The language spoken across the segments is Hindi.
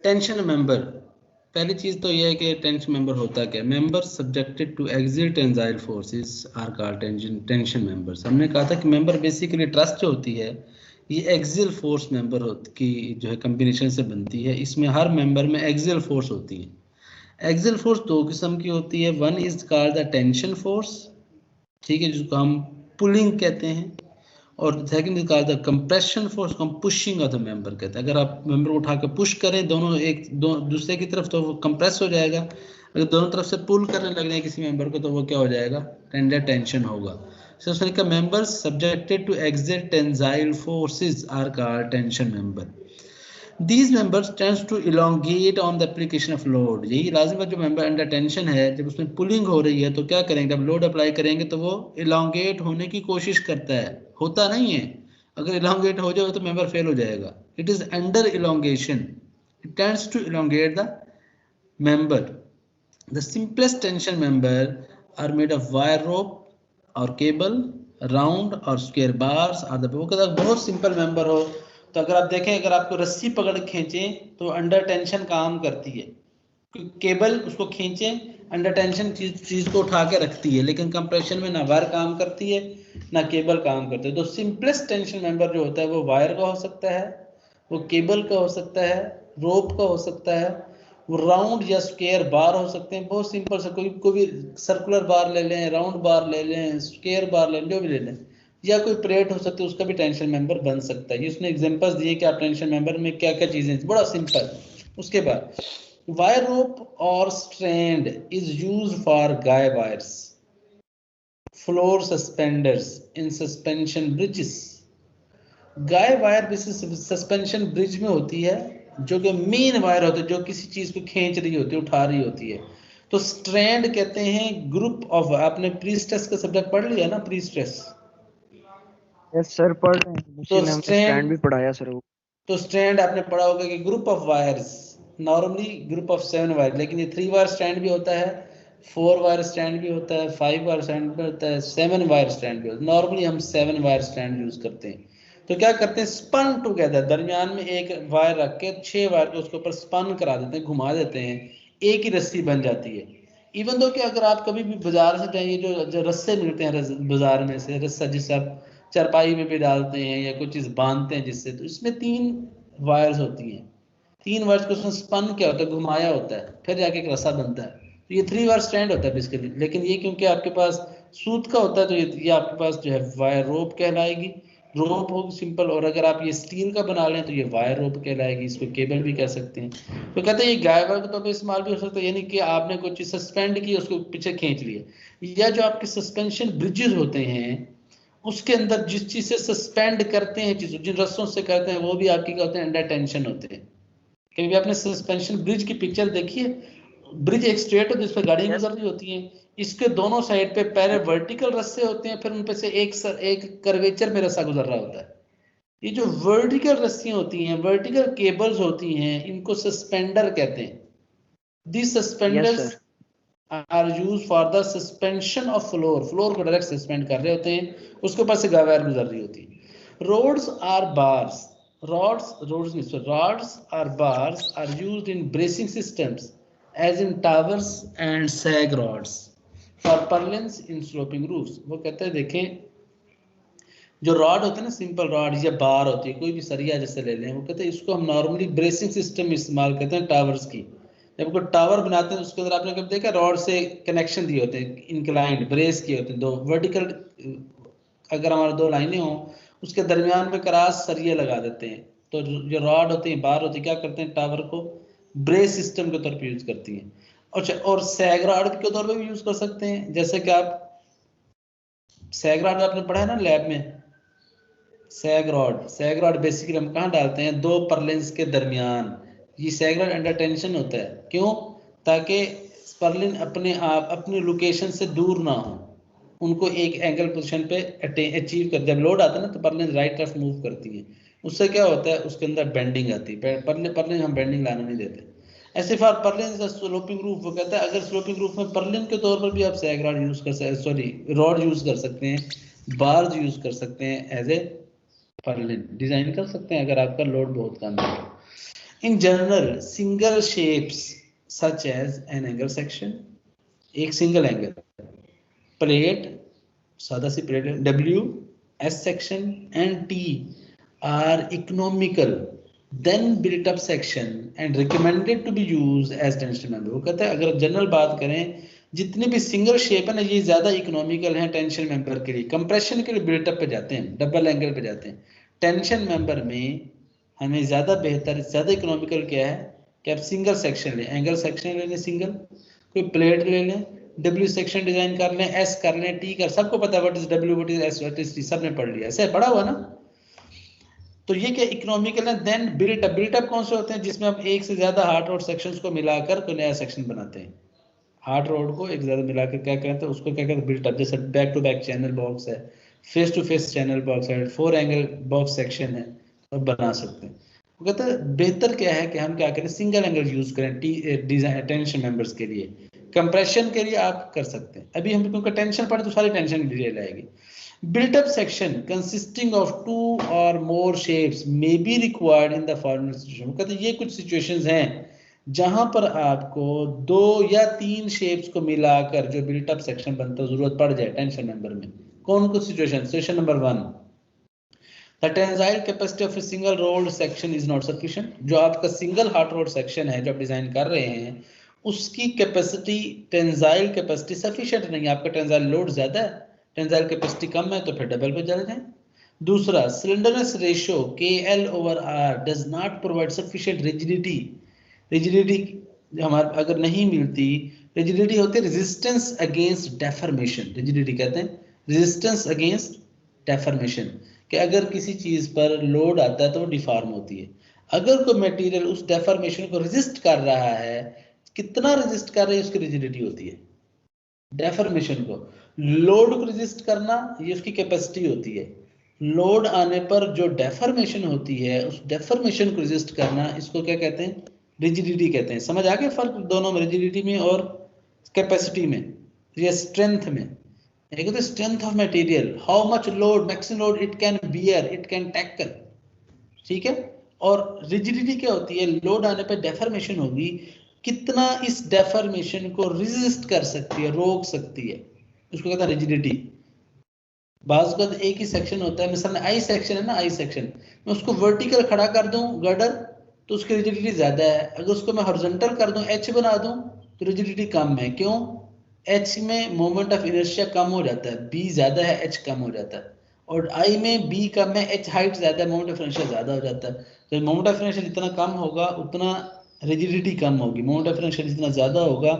टेंशन मेंबर, पहली चीज तो यह है कि टेंशन मेंबर होता क्या है। Member subjected to axial tensile forces are called tension members. हमने कहा था कि मेंबर बेसिकली ट्रस्ट जो होती है ये एक्सियल फोर्स मेंबर की जो है कम्बिनेशन से बनती है। इसमें हर मेंबर में एक्सियल फोर्स होती है। एक्सियल फोर्स दो किस्म की होती है, one is called the tension force, ठीक है, जिसको हम पुलिंग कहते हैं, और second is called the compression force को हम पुशिंग ऑफ द मेंबर कहते हैं। अगर आप मेंबर उठा के पुश करें दोनों एक दो दूसरे की तरफ तो वो कंप्रेस हो जाएगा, अगर दोनों तरफ से पुल करने लग जाए किसी मेंबर को तो वो क्या हो जाएगा, टेंशन होगा। सो उसने कहा members subjected to axial tensile forces are called tension member. These members tends to elongate on the application of load। यही लाजिम है, जो मेंबर अंडर टेंशन है जब उसमें पुलिंग हो रही है तो क्या करेंगे, जब लोड अप्लाई करेंगे तो वो इलोंगेट होने की कोशिश करता है, होता नहीं है। अगर इलोंगेट हो जाए तो मेंबर फेल हो जाएगा। It is under elongation, it tends to elongate the member। The simplest tension member are made of wire rope or cable, round or square bars are the। वो कहता है बहुत सिंपल मेंबर हो तो अगर आप देखें, अगर आपको रस्सी पकड़ खींचें तो अंडर टेंशन काम करती है, केबल उसको खींचें अंडर टेंशन चीज को उठा के रखती है, लेकिन कंप्रेशन में ना वायर काम करती है ना केबल काम करती है। तो सिंपलेस्ट टेंशन मेंबर जो होता है वो वायर का हो सकता है, वो केबल का हो सकता है, रोप का हो सकता है, वो राउंड या स्क्वायर बार हो सकते हैं। बहुत सिंपल से कोई भी सर्कुलर बार ले लें, राउंड बार ले लें, स्क्वायर बार ले लें, जो भी ले लें, या कोई प्लेट हो सकती है, उसका भी टेंशन मेंबर बन सकता है। इसने एग्जांपल्स दिए कि आप टेंशन मेंबर में क्या क्या चीजें, बड़ा सिंपल। उसके बाद वायर रोप और strand is used for guy wires, floor suspenders in suspension bridges. Guy wire suspension bridge में होती है, जो कि मेन वायर होती है जो किसी चीज को खींच रही होती है, उठा रही होती है। तो स्ट्रैंड कहते हैं ग्रुप ऑफ, आपने प्रीस्टेस का सब्जेक्ट पढ़ लिया ना, प्रीस्टेस। यस सर, पढ़ रहे हैं, उसी तो ने हमें स्टैंड भी पढ़ाया सर। तो स्ट्रैंड आपने पढ़ा होगा कि group of wires, normally group of 7 wire, लेकिन ये 3 वायर स्ट्रैंड भी होता है, 4 वायर स्ट्रैंड भी होता है, 5 वायर स्ट्रैंड भी होता है, 7 वायर स्ट्रैंड भी होता है। नॉर्मली हम 7 वायर स्ट्रैंड यूज करते हैं। तो क्या करते हैं, स्पन टुगेदर, दरमियान में एक वायर रख के 6 वायर को उसके ऊपर स्पन करा देते हैं, घुमा देते हैं, एक ही रस्सी बन जाती है। इवन दो कि अगर आप कभी भी बाजार से जाइए, जो रस्से मिलते हैं बाजार में से, रस्सा जिससे आप चारपाई में भी डालते हैं या कुछ चीज बांधते हैं जिससे, तो इसमें 3 वायर्स होती हैं। 3 वायर्स को उसमें स्पन क्या होता है, घुमाया होता है, फिर जाके एक रस्सा बनता है। तो ये 3 वायर स्ट्रैंड होता है बेसिकली, लेकिन ये क्योंकि आपके पास सूत का होता है तो ये आपके पास जो है वायर रोप कहलाएगी, रोप होगी सिंपल। और अगर आप ये स्टील का बना लें तो ये वायर रोप कहलाएगी, इसको केबल भी कह सकते हैं। तो कहते हैं ये गाय वायर के तौर पर इस्तेमाल भी हो सकता है, यानी कि आपने कोई चीज सस्पेंड की, उसको पीछे खींच लिया, या जो आपके सस्पेंशन ब्रिजेस होते हैं उसके अंदर जिस चीज से सस्पेंड करते हैं, जिन रस्सों से करते हैं, वो भी आपकी क्या होते हैं, अंडर टेंशन होते हैं। कभी आपने सस्पेंशन ब्रिज की पिक्चर देखी है, ब्रिज एक स्ट्रेट होती है, जिस पर गाड़ियां गुजर रही होती हैं, इसके दोनों साइड पे पहले वर्टिकल रस्से होते हैं, फिर उन पे से एक कर्वेचर में रस्सा गुजर रहा होता है। ये जो वर्टिकल रस्सियां होती हैं, वर्टिकल केबल्स होती हैं, इनको सस्पेंडर कहते हैं। This suspenders are use for the suspension of floor, floor को डायरेक्ट सस्पेंड कर रहे होते हैं, उसके ऊपर से वायर गुजर रही होती है। Rods or bars, rods or bars are used in bracing systems as in towers and sag rods for purlins in sloping roofs। वो कहते हैं देखें, जो रॉड होते हैं ना, सिंपल रॉड या बार होती है, कोई भी सरिया जैसे ले लें, वो कहते हैं इसको हम नॉर्मली ब्रेसिंग सिस्टम में इस्तेमाल करते हैं टावर्स की। जब कोई टावर बनाते हैं उसके अंदर आपने कभी देखा रॉड से कनेक्शन दिए होते हैं, इंक्लाइंड ब्रेस किए होते हैं, दो वर्टिकल, अगर हमारे 2 लाइनें हों उसके दरमियान में क्रॉस सरिये लगा देते हैं। तो जो रॉड होती है, बार होती है, क्या करते हैं, टावर को ब्रेस सिस्टम के तौर पे यूज करती हैं। और सैग रॉड के तौर पे भी यूज कर सकते हैं, जैसे कि आप सैग रॉड आपने पढ़ा है ना लैब में, सैग रॉड बेसिकली हम कहाँ डालते हैं, 2 परलिन्स के दरमियान। ये सैग रॉड अंडर टेंशन होता है, क्यों, ताकि परलिन अपने आप अपनी लोकेशन से दूर ना हो, उनको एक एंगल पोजीशन पे अचीव कर, जब लोड आता है ना तो परलिन राइट तरफ मूव करती है, उससे क्या होता है, उसके अंदर बेंडिंग आती है। परलिन हम बेंडिंग लाने नहीं देते। ऐसे फॉर परलिन स्लोपिंग रूफ, वो कहता है अगर स्लोपिंग रूफ में परलिन के तौर पर भी आप सैग रॉड यूज कर सकते, सॉरी रॉड यूज कर सकते हैं, बार्स यूज कर सकते हैं, एज ए परलिन डिजाइन कर सकते हैं अगर आपका लोड बहुत कम है। In general, single shapes such as an angle section, एक single angle, plate, सादा सी plate, W, S section and T are economical then built up section and recommended to be used as tension member। वो कहता है अगर जनरल बात करें, जितने भी सिंगल शेप है ना, ये ज्यादा इकोनॉमिकल हैं टेंशन मेंबर के लिए। कंप्रेशन के लिए बिल्टअप पे जाते हैं, डबल एंगल पे जाते हैं। टेंशन मेंबर में हमें ज्यादा बेहतर, ज्यादा इकोनॉमिकल क्या है कि आप सिंगल सेक्शन लें, एंगल सेक्शन ले लें सिंगल, कोई प्लेट ले लें, डब्ल्यू सेक्शन डिजाइन कर लें, एस कर लें, टी कर, सबको पता है what is W, what is S, what is T, सबने पढ़ लिया, ऐसे पढ़ा हुआ ना। तो ये क्या इकोनॉमिकल है। देन बिल्टअप, बिल्टअप कौन से होते हैं जिसमें हम एक से ज्यादा हार्ड रोड सेक्शंस को मिलाकर कोई नया सेक्शन बनाते हैं। हार्ड रोड को एक ज्यादा मिलाकर क्या कहते हैं, उसको क्या कहते हैं, बिल्टअप। जैसे back to back channel box है, face to face channel box है, 4 एंगल बॉक्स सेक्शन है, तो बना सकते हैं। वो कहते हैं बेहतर क्या है कि हम क्या करें, सिंगल एंगल यूज करें डिजाइन टेंशन मेंबर्स के लिए। कंप्रेशन के लिए आप कर सकते हैं। अभी हम क्योंकि टेंशन पढ़े तो सारी टेंशन डिटेल आएगी। built up section consisting of 2 or more shapes may be required in the following situation। वो कहते हैं ये कुछ situations हैं जहां पर आपको 2 या 3 शेप्स को मिलाकर जो बिल्ट अप सेक्शन बनता है जरूरत पड़ जाए टेंशन मेंबर में। कौन कुछ situation? Situation number 1, the tensile capacity of a single rolled section is not sufficient. जो आपका सिंगल हार्ड रोड सेक्शन है जो आप डिजाइन कर रहे हैं, उसकी कैपेसिटी, टेंसाइल कैपेसिटी सफिशिएंट नहीं है। आपका टेंसाइल लोड ज्यादा है, टेंसाइल कैपेसिटी कम है, तो फिर डबल पे चले जाएं। दूसरा, slenderness ratio KL/R does not provide sufficient rigidity. Rigidity हमारे अगर नहीं मिलती, रिजिडिटी होती है रेजिस्टेंस अगेंस्ट डेफॉर्मेशन। रिजिडिटी कहते हैं रेजिस्टेंस अगेंस्ट डेफॉर्मेशन, कि अगर किसी चीज पर लोड आता है तो वो डिफॉर्म होती है। अगर कोई मटेरियल उस डेफॉर्मेशन को रेजिस्ट कर रहा है, कितना रेजिस्ट कर रही है, उसकी रिजिडिटी होती है। डेफॉर्मेशन को, लोड को रेजिस्ट करना, ये उसकी कैपेसिटी होती है। लोड आने पर जो डेफॉर्मेशन होती है, उस डेफॉर्मेशन को रेजिस्ट करना, इसको क्या कहते हैं, रिजिडिटी कहते हैं। समझ आ गया फर्क दोनों में, रिजिडिटी में और कैपेसिटी में या स्ट्रेंथ में। एक तो strength of material, how much load, maximum load it can bear, it can tackle, ठीक है। और रिजिडिटी क्या होती है, लोड आने पर डेफॉर्मेशन होगी, कितना इस डेफॉर्मेशन को रेजिस्ट कर सकती है, रोक सकती है, उसको कहता है रिजिडिटी। बाज़ का एक ही सेक्शन होता है, मिसाल आई सेक्शन है ना, आई सेक्शन मैं उसको वर्टिकल खड़ा कर दूं गर्डर तो उसकी रिजिडिटी ज्यादा है। अगर उसको मैं हॉरिजॉन्टल कर दूं, एच बना दूं, तो रिजिडिटी कम है। क्यों? एच में मोमेंट ऑफ इनर्शिया कम हो जाता है, बी ज्यादा है, एच कम हो जाता है। और आई में बी कम है, एच हाइट ज्यादा है, मोमेंट ऑफ इनर्शिया ज्यादा हो जाता है। तो मोमेंट ऑफ इनर्शिया जितना कम होगा उतना रिजिडिटी कम होगी, मोमेंट ऑफ इनर्शिया जितना ज्यादा होगा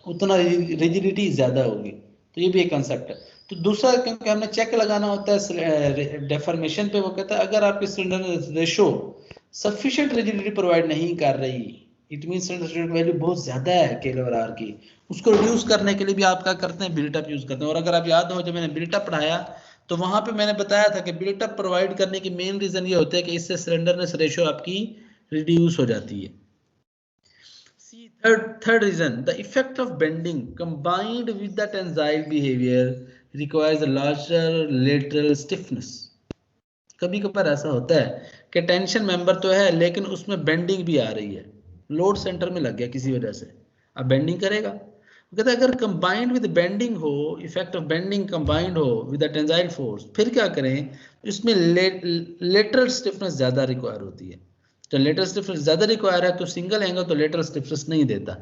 उतना रिजिडिटी ज्यादा होगी। तो ये भी एक कंसेप्ट है। तो दूसरा, क्योंकि हमने चेक लगाना होता है डेफॉर्मेशन पे, वो कहता है अगर आपकी cylinder ratio sufficient rigidity provide नहीं कर रही, इट मीन सिलेंडर वैल्यू बहुत ज्यादा है KL/R की, उसको रिड्यूस करने के लिए भी आप क्या करते हैं, बिल्टअप यूज करते हैं। और अगर आप याद हो, जब मैंने बिल्टअप पढ़ाया तो वहां पे मैंने बताया था कि बिल्टअप प्रोवाइड करने की मेन रीजन ये होता है कि इससे सिलेंडरनेस रेशियो आपकी रिड्यूस हो जाती है। Third reason, the effect of bending combined with the tensile behavior requires a larger lateral stiffness। कभी कभार ऐसा होता है कि टेंशन मेंबर तो है लेकिन उसमें बेंडिंग भी आ रही है, लोड सेंटर में लग गया किसी वजह से, अब बेंडिंग करेगा। कहता है अगर कंबाइंड विद बेंडिंग हो, इफेक्ट ऑफ बेंडिंग कंबाइंड हो विद द टेंसाइल फोर्स, फिर क्या करें, इसमें लेटरल स्टिफनेस ज्यादा रिक्वायर होती है। तो लेटरल स्टिफनेस ज्यादा रिक्वायर है तो सिंगल एंगल तो लेटरल स्टिफनेस नहीं देता।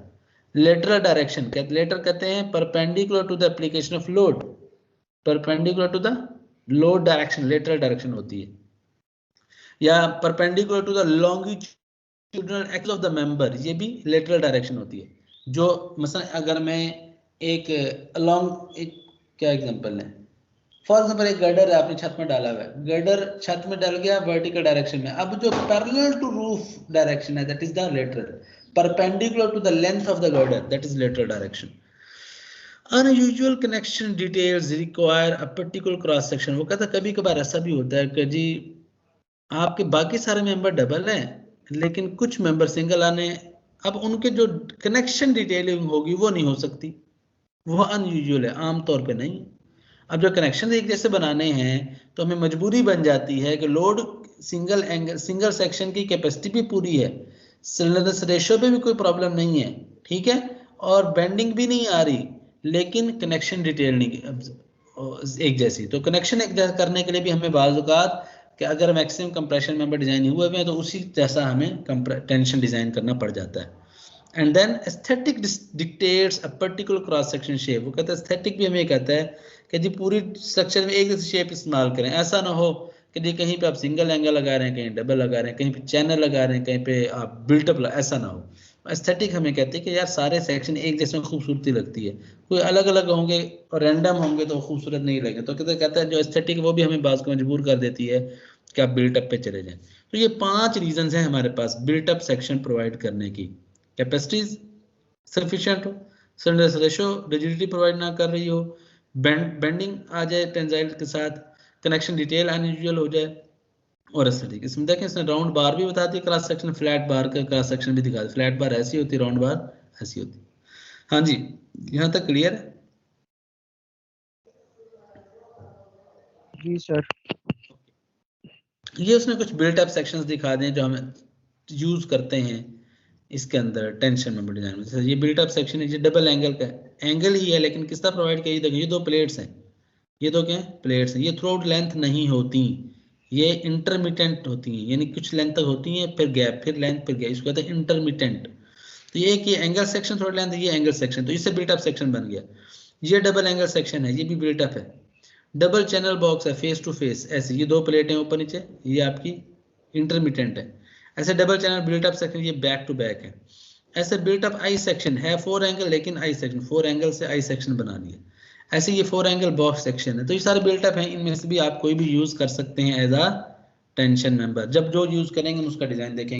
लेटरल डायरेक्शन लेटर कहते हैं perpendicular to the application of load, perpendicular to the load direction lateral direction होती है, या perpendicular to the longitudinal axis of the member, ये भी लेटरल डायरेक्शन होती है। जो मसलन अगर मैं एक अलोंग, एक क्या एग्जांपल है, फॉर एग्जांपल एक गर्डर है आपने छत में डाला हुआ है, गर्डर छत में डल गया वर्टिकल डायरेक्शन में, अब जो पैरेलल टू रूफ डायरेक्शन है that is the lateral, perpendicular to the length of the girder that is lateral direction. Unusual connection details require a particular cross section. वो कहता कभी कभार ऐसा भी होता है कि जी आपके बाकी सारे मेंबर डबल हैं लेकिन कुछ मेंबर सिंगल आने, अब उनके जो कनेक्शन डिटेलिंग होगी वो नहीं हो सकती, वो अनयूजुअल है, आमतौर पे नहीं। अब जो कनेक्शन एक जैसे बनाने हैं तो हमें मजबूरी बन जाती है कि लोड सिंगल सेक्शन की कैपेसिटी भी पूरी है, स्लैंडरनेस रेशियो पे भी कोई प्रॉब्लम नहीं है, ठीक है, और बेंडिंग भी नहीं आ रही, लेकिन कनेक्शन डिटेल नहीं एक जैसी। तो कनेक्शन एक जैसा करने के लिए भी हमें बाज़ औक़ात कि अगर मैक्सिमम कंप्रेशन मेंबर डिजाइन हुए हुए हैं तो उसी जैसा हमें टेंशन डिजाइन करना पड़ जाता है। And then aesthetic dictates a particular cross section shape. वो कहता है एस्थेटिक भी हमें कहता है कि जी पूरी स्ट्रक्चर में एक जैसी शेप इस्तेमाल करें। ऐसा ना हो कि जी कहीं पे आप सिंगल एंगल लगा रहे हैं, कहीं डबल लगा रहे हैं, कहीं पे चैनल लगा रहे हैं, कहीं पे आप बिल्टअप, ऐसा ना हो। एस्थेटिक हमें कहते हैं कि यार सारे सेक्शन एक जैसे खूबसूरती लगती है, कोई अलग अलग होंगे और रैंडम होंगे तो खूबसूरत नहीं लगेंगे। तो कहता है जो एस्थेटिक वो भी हमें बाज़ को मजबूर कर देती है कि आप बिल्टअप पे चले जाएं। तो ये 5 रीजंस हैं हमारे पास बिल्टअप सेक्शन प्रोवाइड करने की। कैपेसिटीज सफिशिएंट हो, स्लैंडरनेस रेशियो रिजिडिटी प्रोवाइड ना कर रही हो, बेंडिंग आ जाए टेंसाइल के साथ, कनेक्शन डिटेल अनयूजुअल हो जाए, और एस्थेटिक। इसमें देखें इसने राउंड बार भी बता दी क्रॉस सेक्शन, फ्लैट बार का क्रॉस सेक्शन भी दिखा दिया। फ्लैट बार ऐसी होती है, राउंड बार ऐसी होती है। हाँ जी, यहाँ तक क्लियर है? जी सर। ये उसने कुछ बिल्ट अप सेक्शंस दिखा दें जो हम यूज करते हैं इसके अंदर टेंशन मेंबर डिजाइन में। ये बिल्ट अप सेक्शन है, ये डबल एंगल का एंगल ही है, लेकिन किसका प्रोवाइड किया? देखो ये 2 प्लेट्स हैं, ये 2 क्या है? प्लेट्स हैं। ये थ्रू आउट लेंथ नहीं होती, ये इंटरमिटेंट होती हैं, यानी कुछ लेंथ तक होती हैं, फिर गैप, फिर लेंथ, फिर गैप, इसको कहते हैं इंटरमिटेंट। तो ये कि एंगल सेक्शन थोड़ा लेंथ, ये एंगल सेक्शन, तो इससे बिल्ट अप सेक्शन बन गया। ये डबल एंगल सेक्शन है, ये भी बिल्ट अप है। डबल चैनल बॉक्स है फेस टू फेस, ऐसे ये 2 प्लेटें ऊपर नीचे, ये आपकी इंटरमिटेंट है। ऐसे double channel built up section, ये बैक टू बैक है। ऐसे बिल्ट अप आई सेक्शन है 4 एंगल, लेकिन आई सेक्शन 4 एंगल से आई सेक्शन बना लिया। ऐसे ये 4 एंगल बॉक्स सेक्शन है। तो ये सारे बिल्ट अप हैं, इनमें से भी आप कोई भी यूज कर सकते हैं एज अ टेंशन मेंबर। जब जो यूज करेंगे हम उसका डिजाइन देखेंगे।